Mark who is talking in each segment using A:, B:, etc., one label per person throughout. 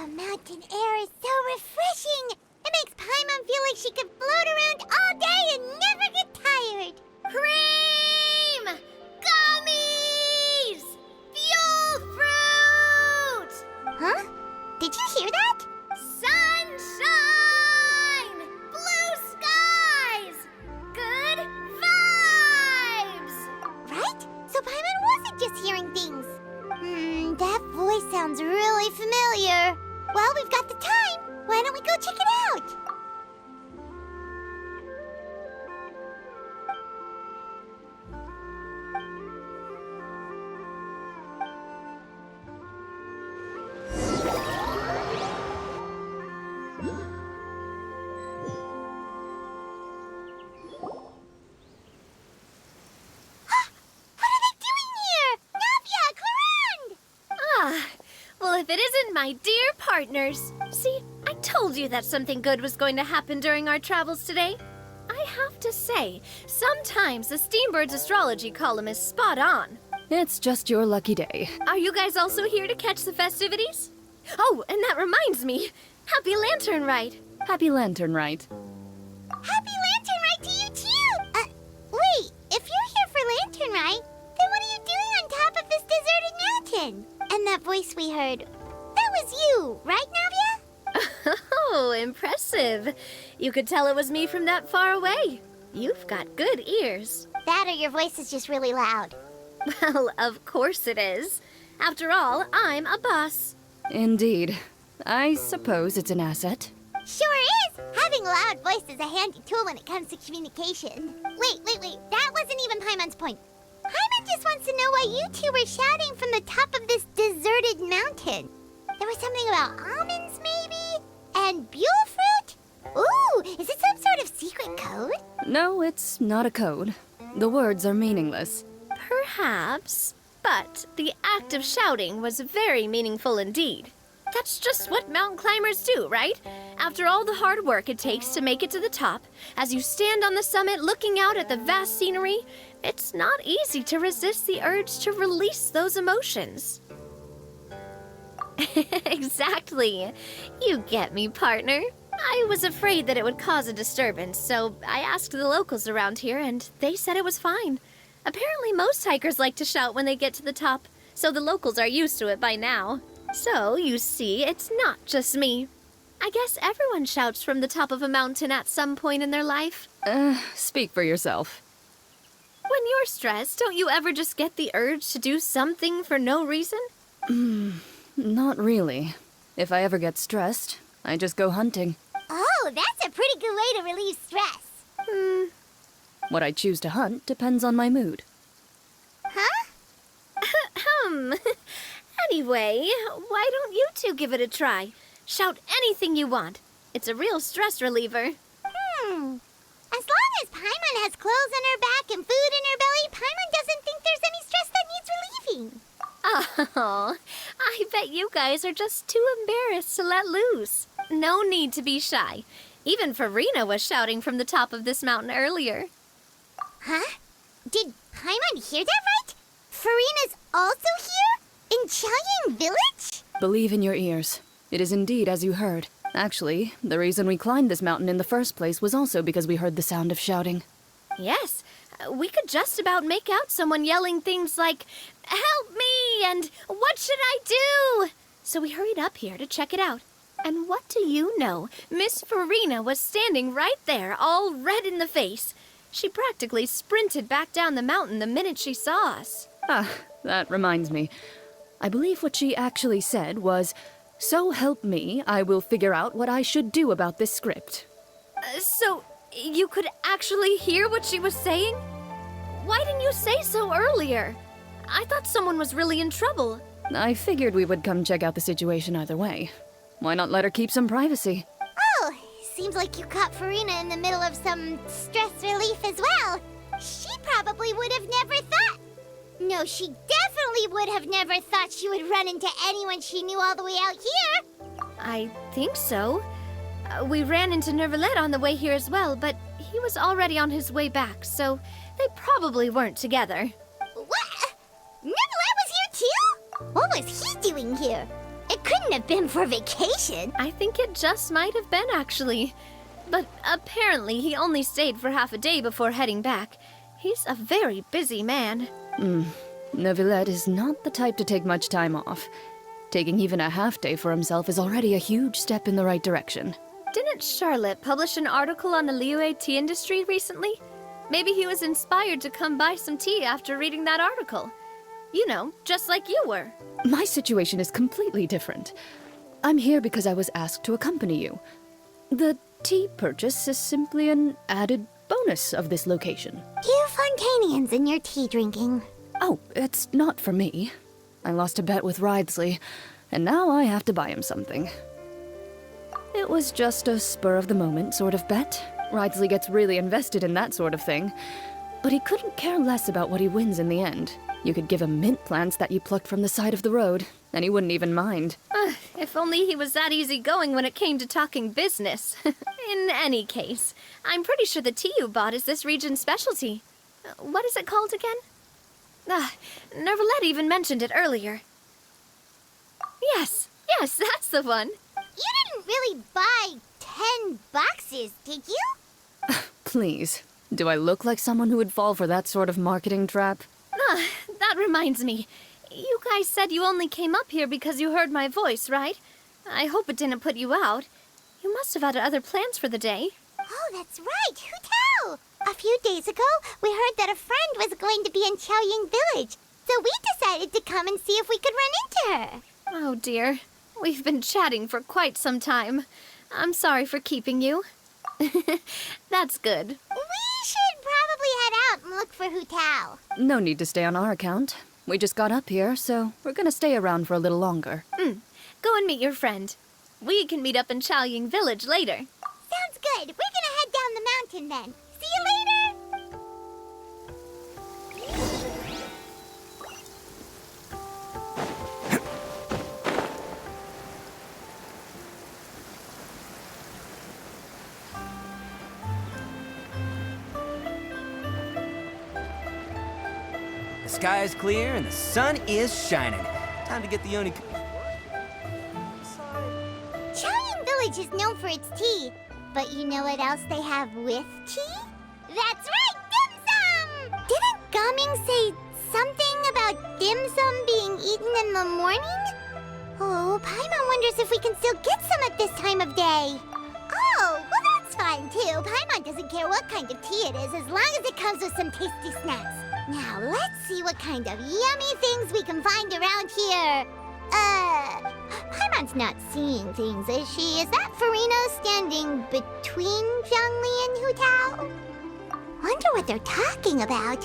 A: The mountain air is so refreshing! It makes Paimon feel like she could float around all day and never get tired! Cream! Gummies! Fuel fruit! Huh? Did you hear that? Sunshine! Blue skies! Good vibes! Right? So Paimon wasn't just hearing things. That voice sounds really familiar. Well, we've got the time. Why don't we go check it out?
B: Well, if it isn't my dear partners. See, I told you that something good was going to happen during our travels today. I have to say, sometimes the Steambird's astrology column is spot on.
C: It's just your lucky day.
B: Are you guys also here to catch the festivities? Oh, and that reminds me. Happy Lantern Rite.
C: Happy Lantern Rite.
A: Happy Lantern Rite to you too! Wait, if you're here for Lantern Rite, then what are you doing on top of this deserted mountain? And that voice we heard, that was you, right, Navia?
B: Oh, impressive. You could tell it was me from that far away. You've got good ears.
A: That or your voice is just really loud.
B: Well, of course it is. After all, I'm a boss.
C: Indeed. I suppose it's an asset.
A: Sure is! Having a loud voice is a handy tool when it comes to communication. Wait. That wasn't even Paimon's point. Paimon just wants to know why you two were shouting from the top of this deserted mountain. There was something about almonds, maybe? And buell fruit? Ooh, is it some sort of secret code?
C: No, it's not a code. The words are meaningless.
B: Perhaps, but the act of shouting was very meaningful indeed. That's just what mountain climbers do, right? After all the hard work it takes to make it to the top, as you stand on the summit looking out at the vast scenery, it's not easy to resist the urge to release those emotions. Exactly. You get me, partner. I was afraid that it would cause a disturbance, so I asked the locals around here, and they said it was fine. Apparently most hikers like to shout when they get to the top, so the locals are used to it by now. So, you see, it's not just me. I guess everyone shouts from the top of a mountain at some point in their life.
C: Speak for yourself.
B: When you're stressed, don't you ever just get the urge to do something for no reason?
C: Not really. If I ever get stressed, I just go hunting.
A: Oh, that's a pretty good way to relieve stress.
C: What I choose to hunt depends on my mood.
A: Huh?
B: Anyway, why don't you two give it a try? Shout anything you want. It's a real stress reliever.
A: As long as Paimon has clothes on her back and food in her belly, Paimon doesn't think there's any stress that needs relieving.
B: Oh, I bet you guys are just too embarrassed to let loose. No need to be shy. Even Farina was shouting from the top of this mountain earlier.
A: Huh? Did Paimon hear that right? Farina's also here? In Chiang Village?
C: Believe in your ears. It is indeed as you heard. Actually, the reason we climbed this mountain in the first place was also because we heard the sound of shouting.
B: Yes, we could just about make out someone yelling things like, "Help me!" and "What should I do?" So we hurried up here to check it out. And what do you know? Miss Farina was standing right there, all red in the face. She practically sprinted back down the mountain the minute she saw us.
C: Ah, that reminds me. I believe what she actually said was, So help me, I will figure out what I should do about this script.
B: So, you could actually hear what she was saying? Why didn't you say so earlier? I thought someone was really in trouble.
C: I figured we would come check out the situation either way. Why not let her keep some privacy?
A: Oh, seems like you caught Farina in the middle of some stress relief as well. She probably would have never thought. No, she definitely would have never thought she would run into anyone she knew all the way out here.
B: I think so. We ran into Nervalet on the way here as well, but he was already on his way back, so they probably weren't together.
A: What? Nervalet was here too? What was he doing here? It couldn't have been for vacation.
B: I think it just might have been, actually. But apparently he only stayed for half a day before heading back. He's a very busy man.
C: Neuvillette is not the type to take much time off. Taking even a half day for himself is already a huge step in the right direction.
B: Didn't Charlotte publish an article on the Liyue tea industry recently? Maybe he was inspired to come buy some tea after reading that article. You know, just like you were.
C: My situation is completely different. I'm here because I was asked to accompany you. The tea purchase is simply an added bonus of this location.
A: You Fontanians and your tea drinking.
C: Oh, it's not for me. I lost a bet with Ridesley, and now I have to buy him something. It was just a spur-of-the-moment sort of bet. Ridesley gets really invested in that sort of thing, but he couldn't care less about what he wins in the end. You could give him mint plants that you plucked from the side of the road, and he wouldn't even mind.
B: If only he was that easygoing when it came to talking business. In any case, I'm pretty sure the tea you bought is this region's specialty. What is it called again? Nervalet even mentioned it earlier. Yes, that's the one.
A: You didn't really buy 10 boxes, did you?
C: Please, do I look like someone who would fall for that sort of marketing trap?
B: That reminds me. You guys said you only came up here because you heard my voice, right? I hope it didn't put you out. You must have had other plans for the day.
A: Oh, that's right. Who tell? A few days ago, we heard that a friend was going to be in Chaoying Village, so we decided to come and see if we could run into her.
B: Oh dear. We've been chatting for quite some time. I'm sorry for keeping you. That's good.
A: We should probably head out and look for Hu Tao.
C: No need to stay on our account. We just got up here, so we're gonna stay around for a little longer.
B: Go and meet your friend. We can meet up in Chaoying Village later.
A: Sounds good. We're gonna head down the mountain then. See you later!
D: The sky is clear and the sun is shining. Time to get the Oni...
A: Chaoying Village is known for its tea, but you know what else they have with tea? That's right, dim sum! Didn't Gaming say something about dim sum being eaten in the morning? Oh, Paimon wonders if we can still get some at this time of day. Oh, well that's fine too. Paimon doesn't care what kind of tea it is as long as it comes with some tasty snacks. Now let's see what kind of yummy things we can find around here. Paimon's not seeing things, is she? Is that Farina standing between Zhongli and Hu Tao? Wonder what they're talking about.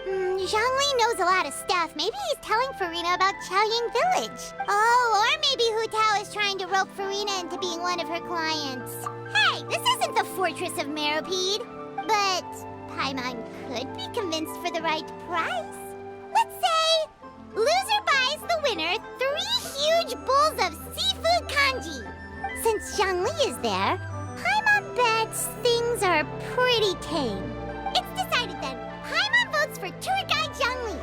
A: Zhongli knows a lot of stuff. Maybe he's telling Farina about Chaoying Village. Oh, or maybe Hu Tao is trying to rope Farina into being one of her clients. Hey, this isn't the Fortress of Meropide. But Paimon could be convinced for the right price. Let's say loser buys the winner 3 huge bowls of seafood kanji. Since Zhongli is there, Paimon bets things are pretty tame. It's decided then. Paimon votes for tour guide Zhongli.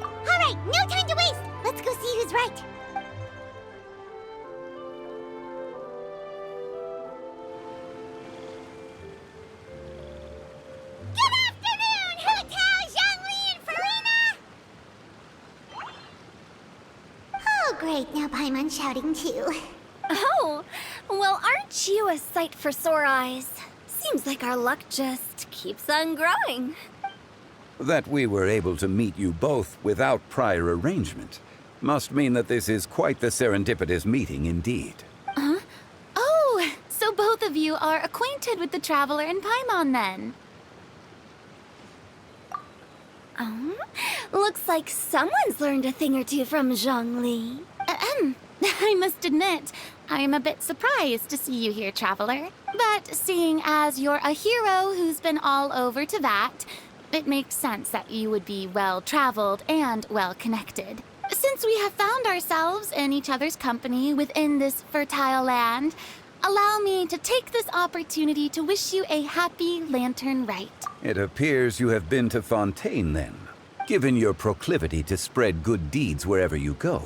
A: All right, no time to waste. Let's go see who's right. Good afternoon, Hu Tao, Zhongli, and Farina! Oh, great. Now Paimon's shouting too.
E: Oh, well, aren't you a sight for sore eyes? Seems like our luck just keeps on growing.
F: That we were able to meet you both without prior arrangement. Must mean that this is quite the serendipitous meeting indeed.
E: Oh, so both of you are acquainted with the Traveler in Paimon then? Looks like someone's learned a thing or two from Zhongli. I must admit, I am a bit surprised to see you here, Traveler. But seeing as you're a hero who's been all over Teyvat, it makes sense that you would be well-traveled and well-connected. Since we have found ourselves in each other's company within this fertile land, allow me to take this opportunity to wish you a happy Lantern Rite.
F: It appears you have been to Fontaine then. Given your proclivity to spread good deeds wherever you go,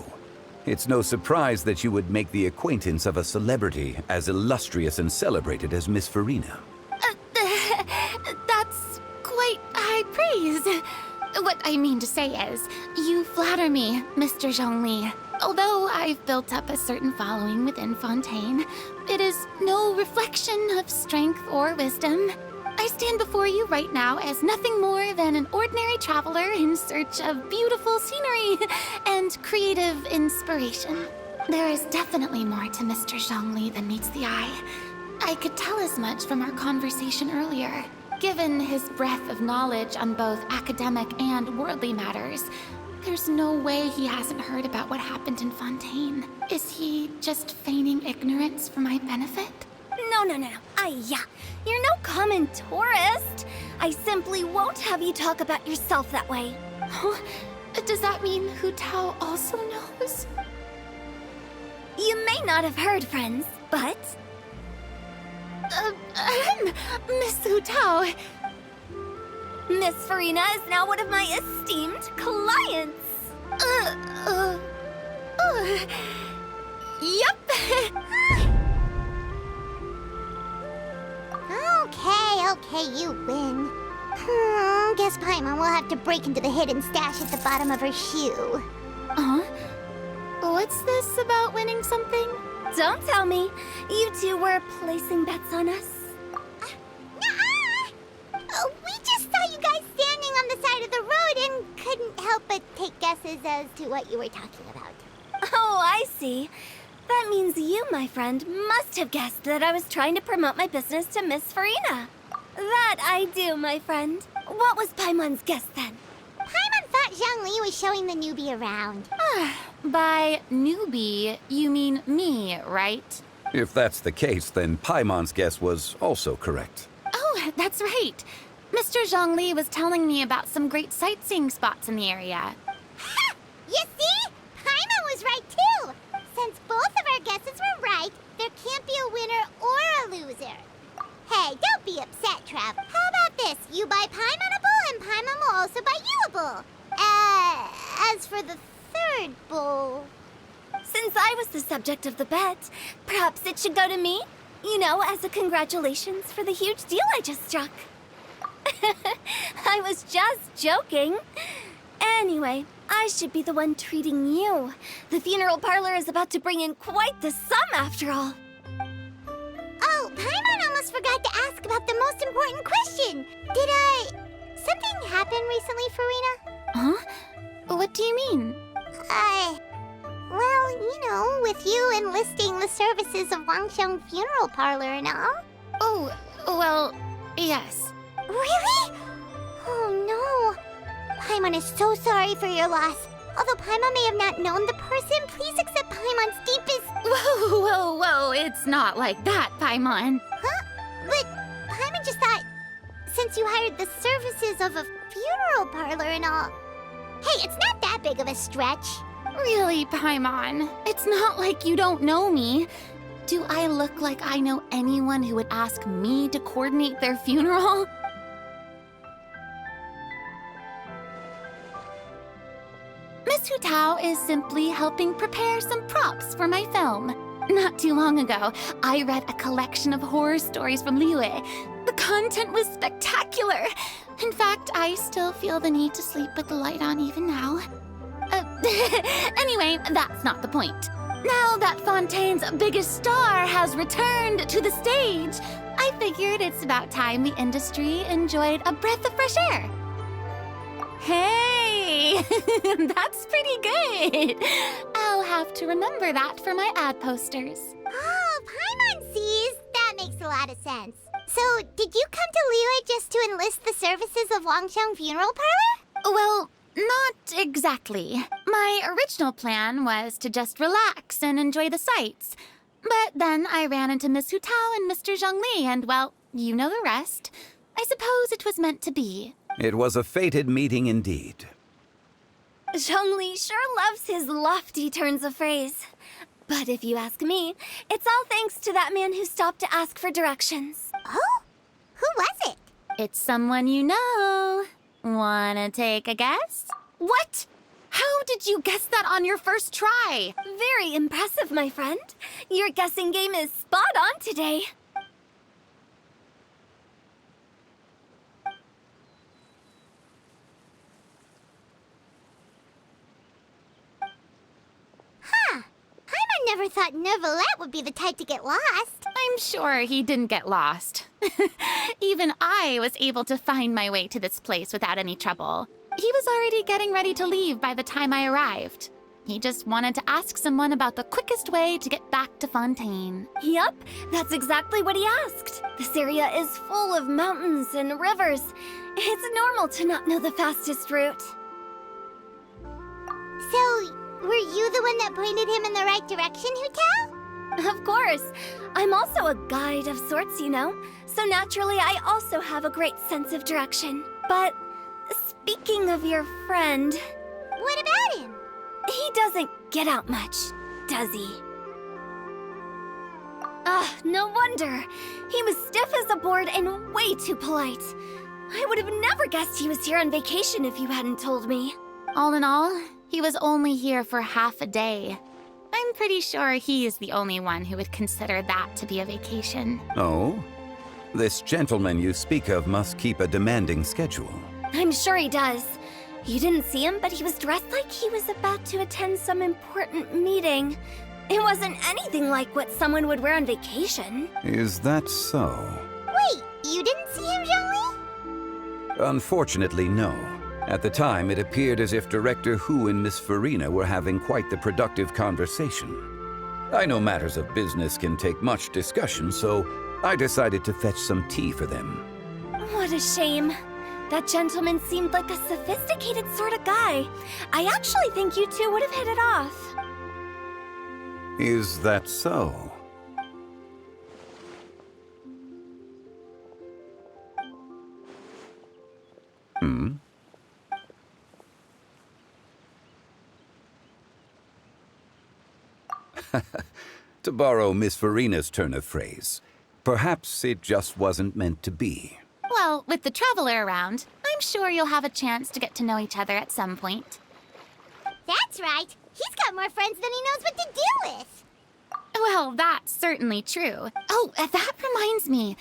F: it's no surprise that you would make the acquaintance of a celebrity as illustrious and celebrated as Miss Farina.
E: That's quite high praise. What I mean to say is, you flatter me, Mr. Zhongli. Although I've built up a certain following within Fontaine, it is no reflection of strength or wisdom. I stand before you right now as nothing more than an ordinary traveler in search of beautiful scenery and creative inspiration. There is definitely more to Mr. Zhongli than meets the eye. I could tell as much from our conversation earlier. Given his breadth of knowledge on both academic and worldly matters, there's no way he hasn't heard about what happened in Fontaine. Is he just feigning ignorance for my benefit?
G: No. You're no common tourist. I simply won't have you talk about yourself that way.
E: Oh, does that mean Hu Tao also knows?
G: You may not have heard, friends, but...
E: Miss Hu Tao.
G: Miss Farina is now one of my esteemed clients.
E: Yep.
A: Okay, you win. Guess Paimon will have to break into the hidden stash at the bottom of her shoe.
E: What's this about winning something?
G: Don't tell me. You two were placing bets on us.
A: We just saw you guys standing on the side of the road and couldn't help but take guesses as to what you were talking about.
G: Oh, I see. That means you, my friend, must have guessed that I was trying to promote my business to Miss Farina. That I do, my friend. What was Paimon's guess then?
A: Paimon thought Zhongli was showing the newbie around.
E: By newbie, you mean me, right?
F: If that's the case, then Paimon's guess was also correct.
E: Oh, that's right. Mr. Zhongli was telling me about some great sightseeing spots in the area.
A: Ha! You see? Paimon was right too! Since both of our guesses were right, there can't be a winner or a loser. Hey, don't be upset, Trav. How about this? You buy Paimon a bowl, and Paimon will also buy you a bowl. As for the third bowl...
G: Since I was the subject of the bet, perhaps it should go to me? You know, as a congratulations for the huge deal I just struck. I was just joking. Anyway, I should be the one treating you. The funeral parlor is about to bring in quite the sum after all.
A: Oh, Paimon almost forgot to ask about the most important question. Something happen recently, Farina?
E: Huh? What do you mean?
A: Well, you know, with you enlisting the services of Wangxiang Funeral Parlor and all.
E: Oh, well, yes.
A: Really? Oh no. Paimon is so sorry for your loss. Although Paimon may have not known the person, please accept Paimon's deepest...
E: Whoa, it's not like that, Paimon.
A: Huh? But Paimon just thought, since you hired the services of a funeral parlor and all... Hey, it's not that big of a stretch.
E: Really, Paimon? It's not like you don't know me. Do I look like I know anyone who would ask me to coordinate their funeral? Miss Hu Tao is simply helping prepare some props for my film. Not too long ago, I read a collection of horror stories from Liyue. The content was spectacular. In fact, I still feel the need to sleep with the light on even now. Anyway, that's not the point. Now that Fontaine's biggest star has returned to the stage, I figured it's about time the industry enjoyed a breath of fresh air. Hey, that's pretty good. I'll have to remember that for my ad posters.
A: Oh, Paimon sees. That makes a lot of sense. So, did you come to Liyue just to enlist the services of Longxiang Funeral Parlor?
E: Well, not exactly. My original plan was to just relax and enjoy the sights. But then I ran into Miss Hu Tao and Mr. Zhongli, and well, you know the rest. I suppose it was meant to be.
F: It was a fated meeting indeed.
G: Zhongli sure loves his lofty turns of phrase. But if you ask me, it's all thanks to that man who stopped to ask for directions.
A: Oh? Who was it?
E: It's someone you know. Wanna take a guess? What? How did you guess that on your first try?
G: Very impressive, my friend. Your guessing game is spot on today.
A: Huh. Paimon never thought Neuvillette would be the type to get lost.
E: I'm sure he didn't get lost. Even I was able to find my way to this place without any trouble. He was already getting ready to leave by the time I arrived. He just wanted to ask someone about the quickest way to get back to Fontaine.
G: Yup, that's exactly what he asked. This area is full of mountains and rivers. It's normal to not know the fastest route.
A: So, were you the one that pointed him in the right direction, Hu Tao?
G: Of course. I'm also a guide of sorts, you know. So naturally, I also have a great sense of direction. But speaking of your friend,
A: What about him?
G: he doesn't get out much, does he? Ah, no wonder. He was stiff as a board and way too polite. I would have never guessed he was here on vacation if you hadn't told me.
E: All in all, he was only here for half a day. I'm pretty sure he is the only one who would consider that to be a vacation.
F: Oh? This gentleman you speak of must keep a demanding schedule.
G: I'm sure he does. You didn't see him, but he was dressed like he was about to attend some important meeting. It wasn't anything like what someone would wear on vacation.
F: Is that so?
A: Wait, you didn't see him, Zhongli?
F: Unfortunately, no. At the time, it appeared as if Director Hu and Miss Farina were having quite the productive conversation. I know matters of business can take much discussion, so I decided to fetch some tea for them.
G: What a shame. That gentleman seemed like a sophisticated sort of guy. I actually think you two would have hit it off.
F: Is that so? To borrow Miss Farina's turn of phrase, perhaps it just wasn't meant to be.
E: Well, with the traveler around, I'm sure you'll have a chance to get to know each other at some point.
A: That's right. He's got more friends than he knows what to do with.
E: Well, that's certainly true. Oh, that reminds me.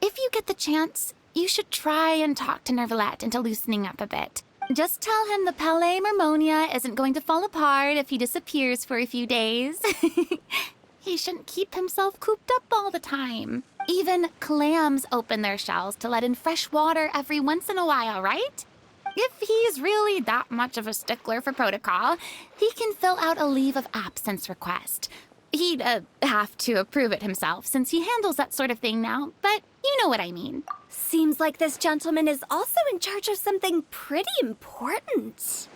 E: If you get the chance, you should try and talk to Neuvillette into loosening up a bit. Just tell him the Palais Mermonia isn't going to fall apart if he disappears for a few days. He shouldn't keep himself cooped up all the time. Even clams open their shells to let in fresh water every once in a while, right? If he's really that much of a stickler for protocol, he can fill out a leave of absence request. He'd have to approve it himself since he handles that sort of thing now, but you know what I mean.
G: Seems like this gentleman is also in charge of something pretty important.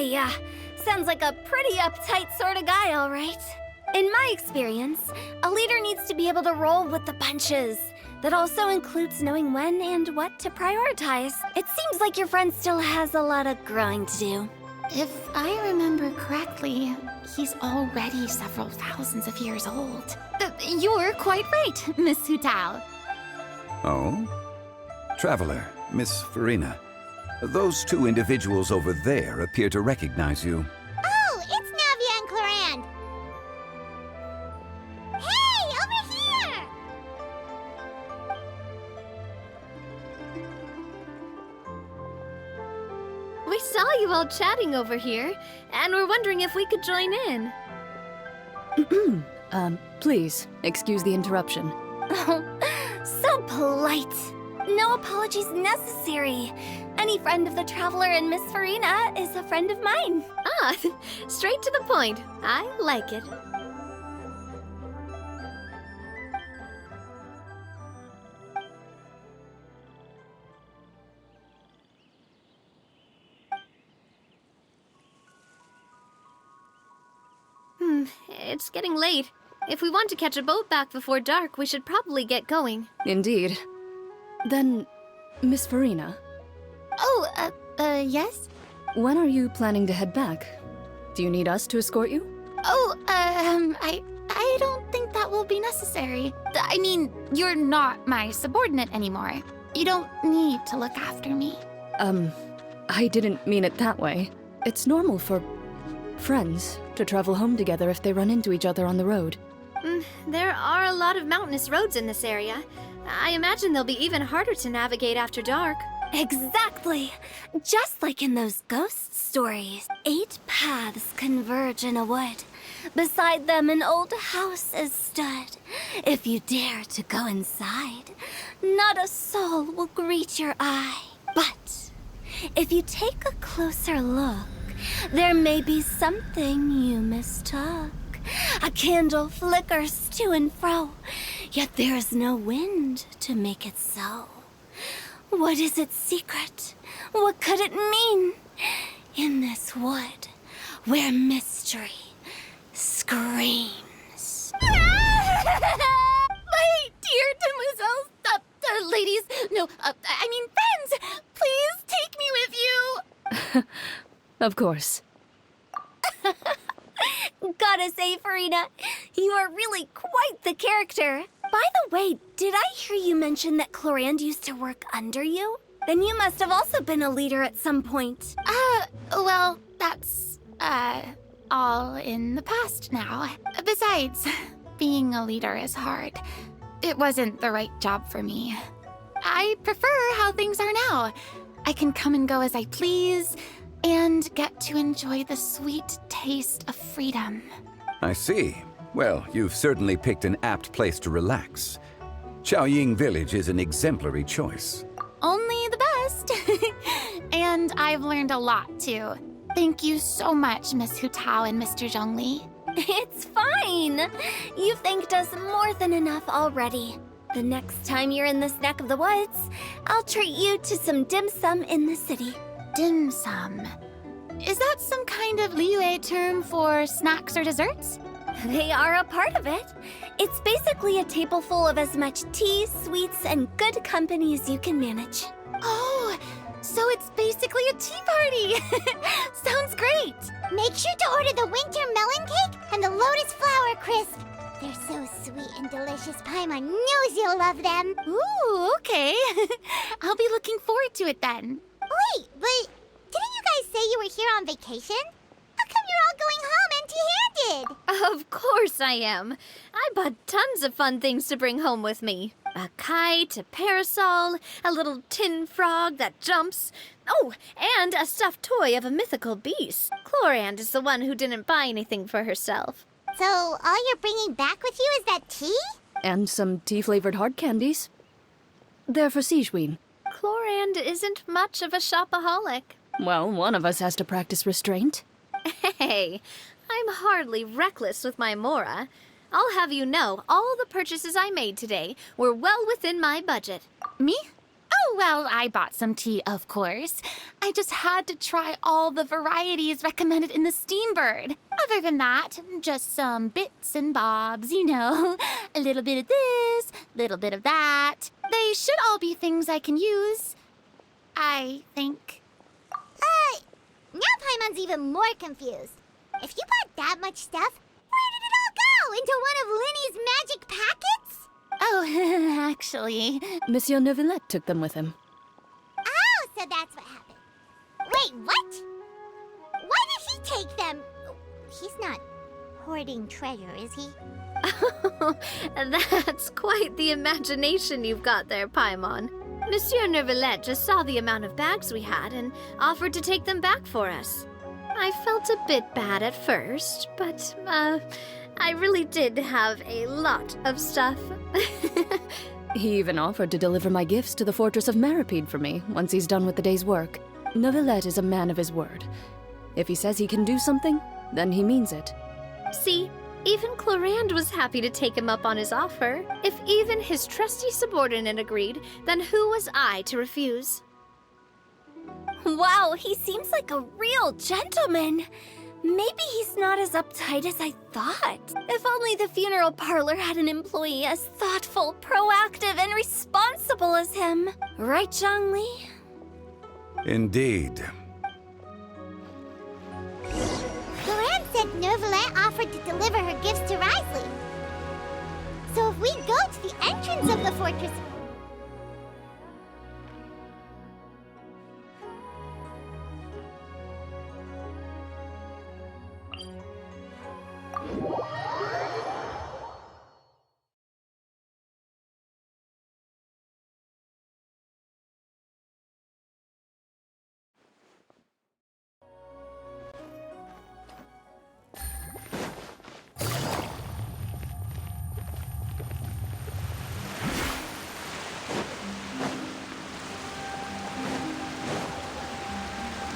G: Yeah, sounds like a pretty uptight sort of guy, all right. In my experience, a leader needs to be able to roll with the punches. That also includes knowing when and what to prioritize. It seems like your friend still has a lot of growing to do.
E: If I remember correctly, he's already several thousands of years old. You're quite right, Miss Hu Tao.
F: Oh? Traveler, Miss Farina. Those two individuals over there appear to recognize you.
A: Oh, it's Navia and Clarand. Hey, over here!
B: We saw you all chatting over here, and we're wondering if we could join in.
C: Please, excuse the interruption.
G: Oh, so polite. No apologies necessary. Any friend of the Traveler and Miss Farina is a friend of mine.
B: Ah, straight to the point. I like it. It's getting late. If we want to catch a boat back before dark, we should probably get going.
C: Indeed. Then, Miss Farina,
E: Oh, yes?
C: when are you planning to head back? Do you need us to escort you?
E: Oh, I don't think that will be necessary. I mean, you're not my subordinate anymore. You don't need to look after me.
C: I didn't mean it that way. It's normal for friends to travel home together if they run into each other on the road.
B: There are a lot of mountainous roads in this area. I imagine they'll be even harder to navigate after dark.
G: Exactly. Just like in those ghost stories. 8 paths converge in a wood. Beside them an old house is stood. If you dare to go inside, not a soul will greet your eye. But if you take a closer look, there may be something you mistook. A candle flickers to and fro, yet there is no wind to make it so. What is its secret? What could it mean? In this wood, where mystery screams.
E: My dear demoiselles, ladies, no, I mean friends, please take me with you.
C: Of course.
G: Gotta say, Farina, you are really quite the character. By the way, did I hear you mention that Clorand used to work under you? Then you must have also been a leader at some point.
E: Well, that's, all in the past now. Besides, being a leader is hard. It wasn't the right job for me. I prefer how things are now. I can come and go as I please, and get to enjoy the sweet taste of freedom.
F: I see. Well, you've certainly picked an apt place to relax. Chaoying Village is an exemplary choice.
E: Only the best. And I've learned a lot, too. Thank you so much, Miss Hu Tao and Mr. Zhongli.
G: It's fine. You've thanked us more than enough already. The next time you're in this neck of the woods, I'll treat you to some dim sum in the city.
E: Dim sum. Is that some kind of Liyue term for snacks or desserts?
G: They are a part of it. It's basically a table full of as much tea, sweets, and good company as you can manage.
E: Oh, so it's basically a tea party. Sounds great.
A: Make sure to order the winter melon cake and the lotus flower crisp. They're so sweet and delicious. Paimon knows you'll love them.
E: Ooh, okay. I'll be looking forward to it then.
A: Wait, but didn't you guys say you were here on vacation? How come you're all going home empty-handed?
B: Of course I am. I bought tons of fun things to bring home with me. A kite, a parasol, a little tin frog that jumps. Oh, and a stuffed toy of a mythical beast. Clorand is the one who didn't buy anything for herself.
A: So all you're bringing back with you is that tea?
C: And some tea-flavored hard candies. They're for Sigewin.
B: Clorand isn't much of a shopaholic.
C: Well, one of us has to practice restraint.
B: Hey, I'm hardly reckless with my Mora. I'll have you know, all the purchases I made today were well within my budget.
E: Me? Oh, well, I bought some tea, of course. I just had to try all the varieties recommended in the Steambird. Other than that, just some bits and bobs, you know. A little bit of this, little bit of that. They should all be things I can use, I think.
A: Now Paimon's even more confused. If you bought that much stuff, where did it all go? Into one of Linny's magic packets?
E: Oh, actually,
C: Monsieur Neuvillette took them with him.
A: Oh, so that's what happened. Wait, what? Why did he take them? He's not hoarding treasure, is he?
B: That's quite the imagination you've got there, Paimon. Monsieur Neuvillette just saw the amount of bags we had and offered to take them back for us. I felt a bit bad at first, but, I really did have a lot of stuff.
C: He even offered to deliver my gifts to the Fortress of Meripede for me once he's done with the day's work. Neuvillette is a man of his word. If he says he can do something, then he means it.
B: See, even Clorand was happy to take him up on his offer. If even his trusty subordinate agreed, then who was I to refuse?
G: Wow, he seems like a real gentleman. Maybe he's not as uptight as I thought. If only the funeral parlor had an employee as thoughtful, proactive, and responsible as him. Right, Zhongli?
F: Indeed.
A: Clorand said Neuvillette offered to deliver her gifts to Risley. So if we go to the entrance of the fortress...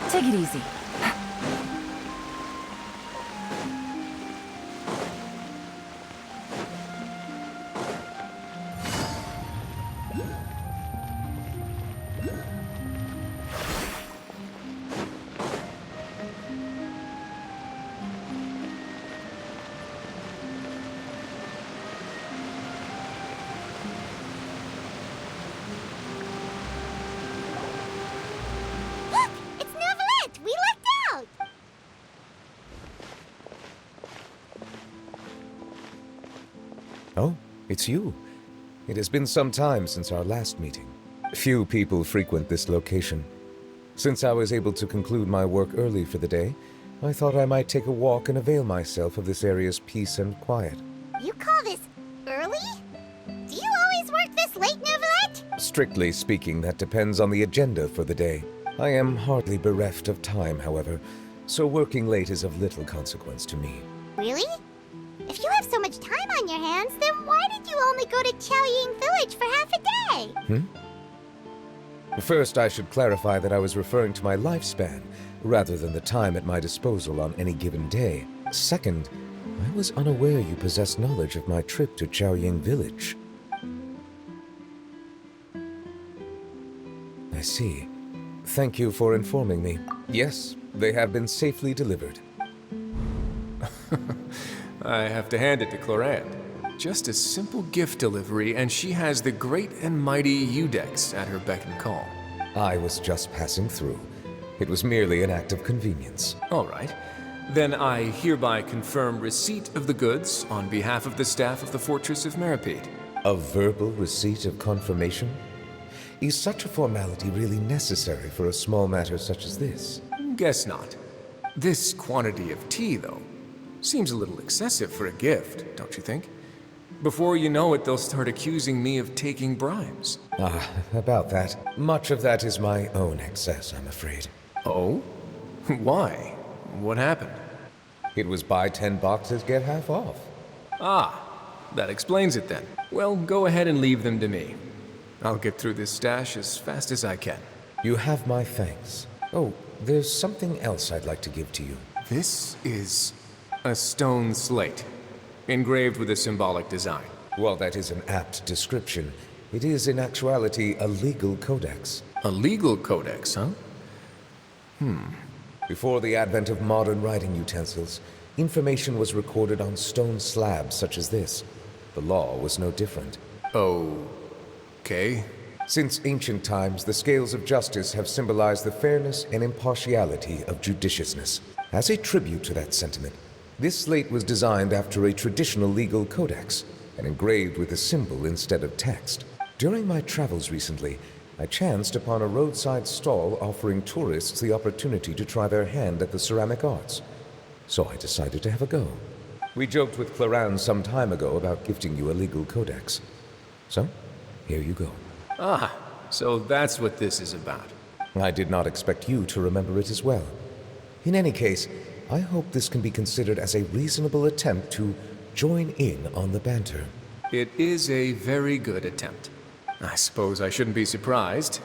H: Take it easy.
A: Look! It's Neuvillette! We lucked out!
I: Oh, it's you. It has been some time since our last meeting. Few people frequent this location. Since I was able to conclude my work early for the day, I thought I might take a walk and avail myself of this area's peace and quiet.
A: You call this early? Do you always work this late, Neuvillette?
I: Strictly speaking, that depends on the agenda for the day. I am hardly bereft of time, however, so working late is of little consequence to me.
A: Really? If you have so much time on your hands, then why did you only go to Chaoying Village for half a day?
I: First, I should clarify that I was referring to my lifespan, rather than the time at my disposal on any given day. Second, I was unaware you possessed knowledge of my trip to Chaoying Village. I see. Thank you for informing me. Yes, they have been safely delivered.
J: I have to hand it to Clorand. Just a simple gift delivery, and she has the great and mighty Udex at her beck and call.
I: I was just passing through. It was merely an act of convenience.
J: All right. Then I hereby confirm receipt of the goods on behalf of the staff of the Fortress of Meripede.
I: A verbal receipt of confirmation? Is such a formality really necessary for a small matter such as this?
J: Guess not. This quantity of tea, though, seems a little excessive for a gift, don't you think? Before you know it, they'll start accusing me of taking bribes.
I: About that. Much of that is my own excess, I'm afraid.
J: Oh? Why? What happened?
I: It was buy 10 boxes, get half off.
J: Ah, that explains it then. Well, go ahead and leave them to me. I'll get through this stash as fast as I can.
I: You have my thanks. Oh, there's something else I'd like to give to you.
J: This is a stone slate, engraved with a symbolic design.
I: While that is an apt description, it is in actuality a legal codex.
J: A legal codex, huh?
I: Before the advent of modern writing utensils, information was recorded on stone slabs such as this. The law was no different.
J: Okay.
I: Since ancient times, the scales of justice have symbolized the fairness and impartiality of judiciousness. As a tribute to that sentiment, this slate was designed after a traditional legal codex and engraved with a symbol instead of text. During my travels recently, I chanced upon a roadside stall offering tourists the opportunity to try their hand at the ceramic arts. So I decided to have a go. We joked with Clorand some time ago about gifting you a legal codex. So, here you go.
J: Ah, so that's what this is about.
I: I did not expect you to remember it as well. In any case, I hope this can be considered as a reasonable attempt to join in on the banter.
J: It is a very good attempt. I suppose I shouldn't be surprised.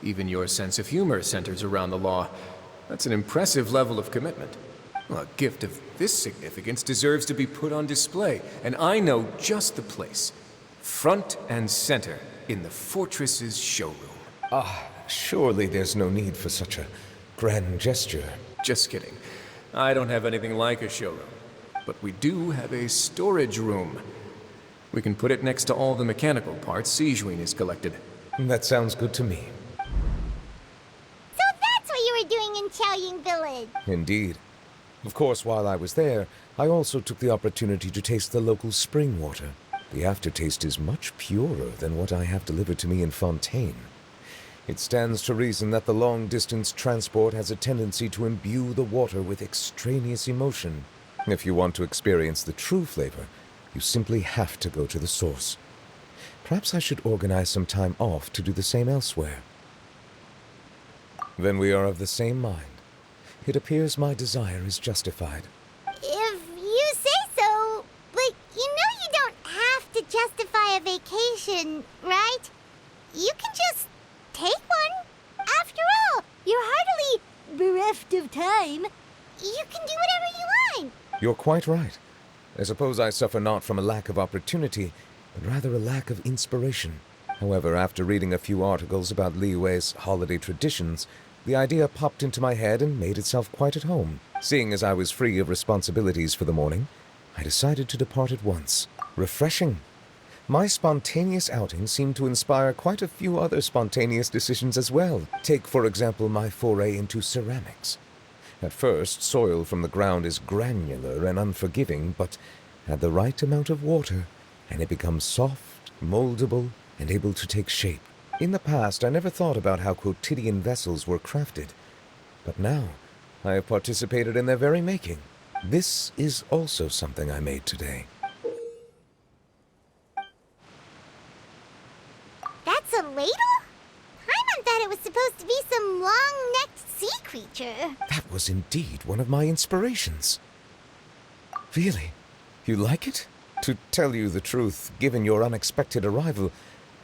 J: Even your sense of humor centers around the law. That's an impressive level of commitment. Well, a gift of this significance deserves to be put on display, and I know just the place. Front and center in the fortress's showroom.
I: Surely there's no need for such a grand gesture.
J: Just kidding. I don't have anything like a showroom. But we do have a storage room. We can put it next to all the mechanical parts Sijuin has collected.
I: That sounds good to me.
A: So that's what you were doing in Chaoying Village.
I: Indeed. Of course, while I was there, I also took the opportunity to taste the local spring water. The aftertaste is much purer than what I have delivered to me in Fontaine. It stands to reason that the long-distance transport has a tendency to imbue the water with extraneous emotion. If you want to experience the true flavor, you simply have to go to the source. Perhaps I should organize some time off to do the same elsewhere. Then we are of the same mind. It appears my desire is justified.
A: If you say so, like, you don't have to justify a vacation, right? You can just take one. After all, you're hardly bereft of time. You can do whatever you want.
I: You're quite right. I suppose I suffer not from a lack of opportunity, but rather a lack of inspiration. However, after reading a few articles about Liyue's holiday traditions, the idea popped into my head and made itself quite at home. Seeing as I was free of responsibilities for the morning, I decided to depart at once. Refreshing. My spontaneous outing seemed to inspire quite a few other spontaneous decisions as well. Take, for example, my foray into ceramics. At first, soil from the ground is granular and unforgiving, but add the right amount of water, and it becomes soft, moldable, and able to take shape. In the past, I never thought about how quotidian vessels were crafted, but now I have participated in their very making. This is also something I made today.
A: That's a ladle? Paimon thought it was supposed to be some long-necked sea creature.
I: That was indeed one of my inspirations. Really? You like it? To tell you the truth, given your unexpected arrival,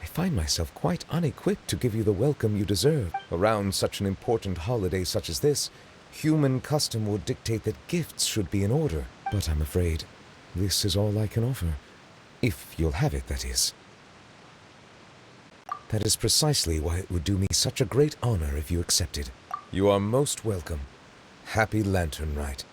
I: I find myself quite unequipped to give you the welcome you deserve. Around such an important holiday such as this, human custom would dictate that gifts should be in order. But I'm afraid this is all I can offer. If you'll have it, that is. That is precisely why it would do me such a great honor if you accepted. You are most welcome. Happy Lantern Rite.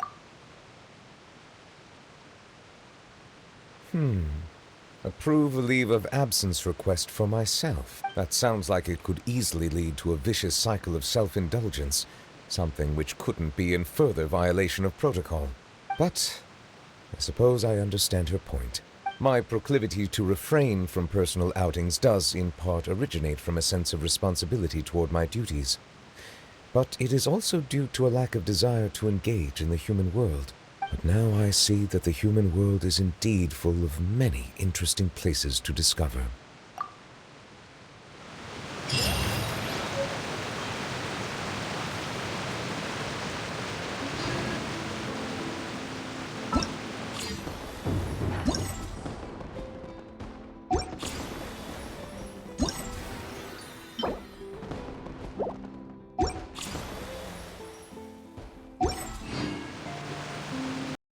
I: Approve a leave of absence request for myself. That sounds like it could easily lead to a vicious cycle of self-indulgence, something which couldn't be in further violation of protocol. But I suppose I understand her point. My proclivity to refrain from personal outings does in part originate from a sense of responsibility toward my duties. But it is also due to a lack of desire to engage in the human world. But now I see that the human world is indeed full of many interesting places to discover.